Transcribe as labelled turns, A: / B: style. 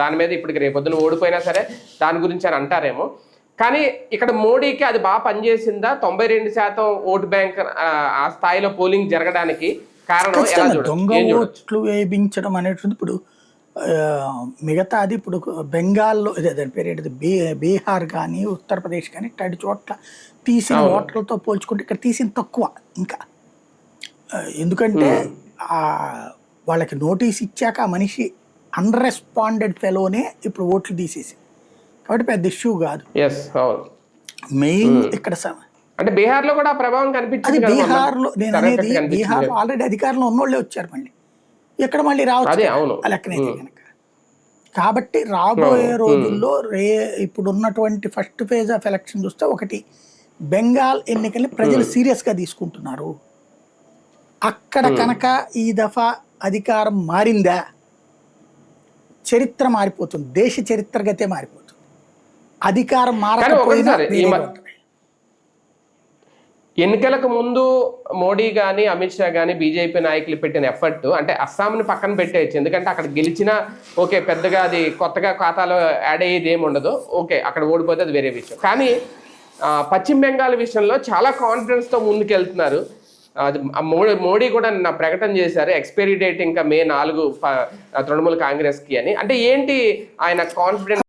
A: దాని మీద ఇప్పటికి రేపొద్దున ఓడిపోయినా సరే దాని గురించి అని అంటారేమో. కానీ ఇక్కడ మోడీకి అది బాగా పనిచేసిందా? 92% ఓటు బ్యాంక్ ఆ స్థాయిలో పోలింగ్ జరగడానికి కారణం ఎలా
B: దొంగ ఓట్లు వేయించడం అనేటువంటి ఇప్పుడు మిగతాది ఇప్పుడు బెంగాల్లో దాని పేరు ఏంటిది, బీహార్ కానీ ఉత్తరప్రదేశ్ కానీ ఇట్లాంటి చోట్ల తీసిన ఓట్లతో పోల్చుకుంటే ఇక్కడ తీసిన తక్కువ ఇంకా. ఎందుకంటే వాళ్ళకి నోటీస్ ఇచ్చాక ఆ మనిషి అన్రెస్పాండెడ్ ఫెలోనే ఇప్పుడు ఓట్లు తీసేసి, కాబట్టి పెద్ద ఇష్యూ కాదు. మెయిన్ ఇక్కడ
A: అంటే బీహార్ లో కూడా ప్రభావం కనిపించింది.
B: బీహార్లో నేను అనేది బీహార్లో ఆల్రెడీ అధికారంలో ఉన్నోళ్ళే వచ్చారు, మళ్ళీ ఎక్కడ మళ్ళీ రావచ్చు ఆ లెక్కనైతే కనుక. కాబట్టి రాబోయే రోజుల్లో ఇప్పుడు ఉన్నటువంటి ఫస్ట్ ఫేజ్ ఆఫ్ ఎలక్షన్ చూస్తే ఒకటి బెంగాల్ ఎన్నికల్ని ప్రజలు సీరియస్గా తీసుకుంటున్నారు. అక్కడ కనుక ఈ దఫా అధికారం మారిందా చరిత్ర మారిపోతుంది, దేశ చరిత్రగతే మారిపోతుంది. అధికారం మారకపోయినా
A: ఎన్నికలకు ముందు మోడీ కానీ అమిత్ షా కానీ బీజేపీ నాయకులు పెట్టిన ఎఫర్ట్ అంటే అస్సాంని పక్కన పెట్టేయచ్చు, ఎందుకంటే అక్కడ గెలిచినా ఓకే పెద్దగా అది కొత్తగా ఖాతాలో యాడ్ అయ్యేది ఏమి ఉండదు, ఓకే అక్కడ ఓడిపోతే అది వేరే విషయం. కానీ పశ్చిమ బెంగాల్ విషయంలో చాలా కాన్ఫిడెన్స్తో ముందుకెళ్తున్నారు. మోడీ కూడా నిన్న ప్రకటన చేశారు, ఎక్స్పైరీ డేట్ ఇంకా May 4 తృణమూల్ కాంగ్రెస్కి అని. అంటే ఏంటి ఆయన కాన్ఫిడెన్స్?